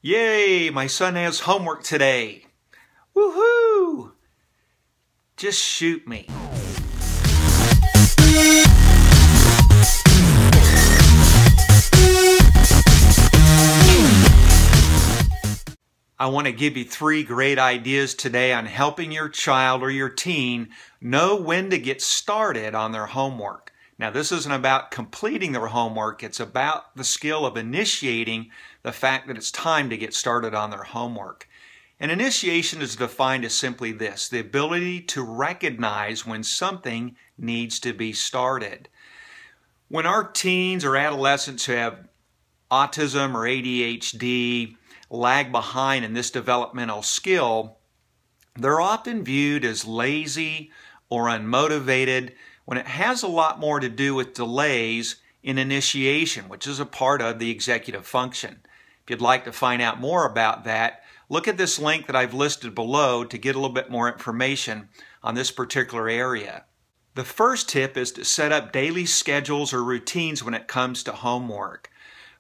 Yay, my son has homework today. Woohoo! Just shoot me. I want to give you 3 great ideas today on helping your child or your teen know when to get started on their homework. Now, this isn't about completing their homework. It's about the skill of initiating the fact that it's time to get started on their homework. And initiation is defined as simply this: the ability to recognize when something needs to be started. When our teens or adolescents who have autism or ADHD lag behind in this developmental skill, they're often viewed as lazy or unmotivated, when it has a lot more to do with delays in initiation, which is a part of the executive function. If you'd like to find out more about that, look at this link that I've listed below to get a little bit more information on this particular area. The first tip is to set up daily schedules or routines when it comes to homework.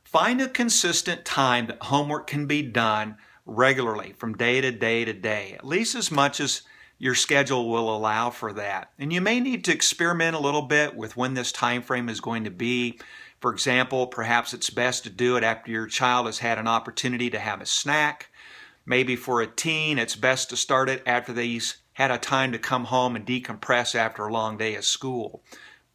Find a consistent time that homework can be done regularly from day to day to day, at least as much as your schedule will allow for that. And you may need to experiment a little bit with when this time frame is going to be. For example, perhaps it's best to do it after your child has had an opportunity to have a snack. Maybe for a teen, it's best to start it after they've had a time to come home and decompress after a long day of school.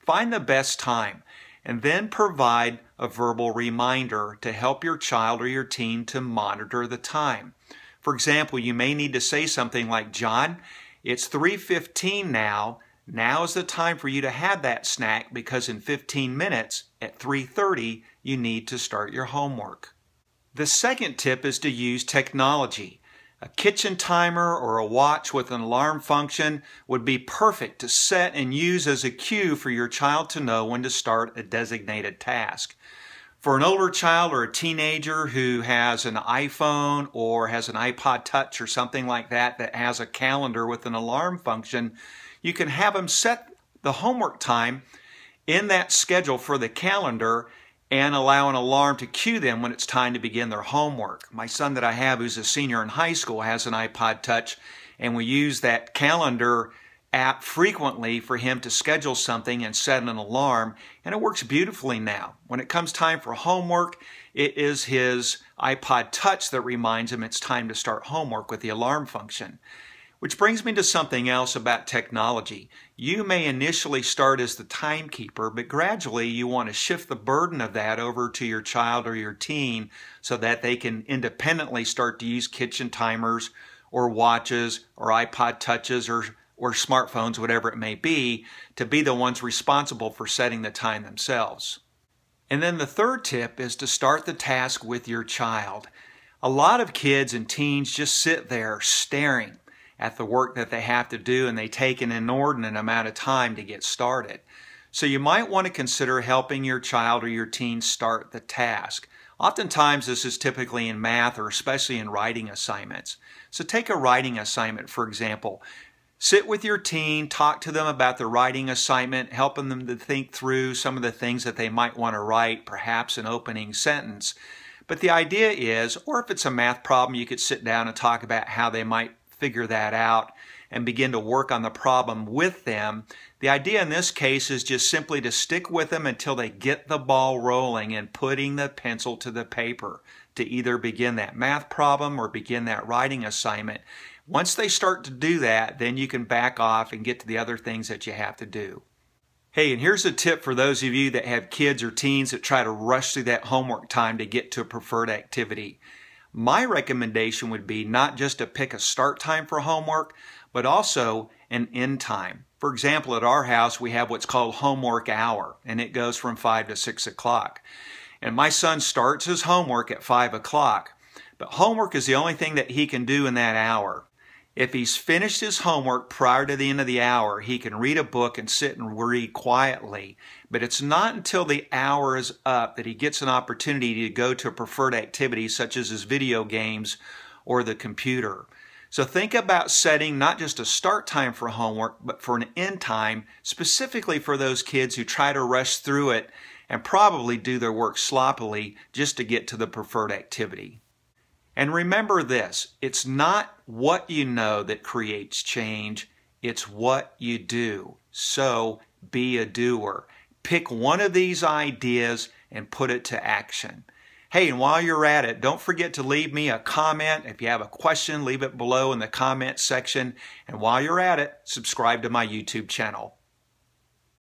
Find the best time and then provide a verbal reminder to help your child or your teen to monitor the time. For example, you may need to say something like, "John, it's 3:15 now. Now is the time for you to have that snack because in 15 minutes at 3:30 you need to start your homework." The second tip is to use technology. A kitchen timer or a watch with an alarm function would be perfect to set and use as a cue for your child to know when to start a designated task. For an older child or a teenager who has an iPhone or has an iPod Touch or something like that that has a calendar with an alarm function, you can have them set the homework time in that schedule for the calendar and allow an alarm to cue them when it's time to begin their homework. My son that I have, who's a senior in high school, has an iPod Touch, and we use that calendar app frequently for him to schedule something and set an alarm, and it works beautifully now. When it comes time for homework, it is his iPod Touch that reminds him it's time to start homework with the alarm function. Which brings me to something else about technology. You may initially start as the timekeeper, but gradually you want to shift the burden of that over to your child or your teen so that they can independently start to use kitchen timers or watches or iPod Touches or smartphones, whatever it may be, to be the ones responsible for setting the time themselves. And then the third tip is to start the task with your child. A lot of kids and teens just sit there staring at the work that they have to do, and they take an inordinate amount of time to get started. So you might want to consider helping your child or your teen start the task. Oftentimes this is typically in math or especially in writing assignments. So take a writing assignment, for example. Sit with your teen, talk to them about the writing assignment, helping them to think through some of the things that they might want to write, perhaps an opening sentence. But the idea is, or if it's a math problem, you could sit down and talk about how they might figure that out and begin to work on the problem with them. The idea in this case is just simply to stick with them until they get the ball rolling and putting the pencil to the paper to either begin that math problem or begin that writing assignment. Once they start to do that, then you can back off and get to the other things that you have to do. Hey, and here's a tip for those of you that have kids or teens that try to rush through that homework time to get to a preferred activity. My recommendation would be not just to pick a start time for homework, but also an end time. For example, at our house, we have what's called homework hour, and it goes from 5 to 6 o'clock. And my son starts his homework at 5 o'clock, but homework is the only thing that he can do in that hour. If he's finished his homework prior to the end of the hour, he can read a book and sit and read quietly. But it's not until the hour is up that he gets an opportunity to go to a preferred activity such as his video games or the computer. So think about setting not just a start time for homework, but for an end time, specifically for those kids who try to rush through it and probably do their work sloppily just to get to the preferred activity. And remember this, it's not what you know that creates change, it's what you do. So be a doer. Pick one of these ideas and put it to action. Hey, and while you're at it, don't forget to leave me a comment. If you have a question, leave it below in the comment section. And while you're at it, subscribe to my YouTube channel.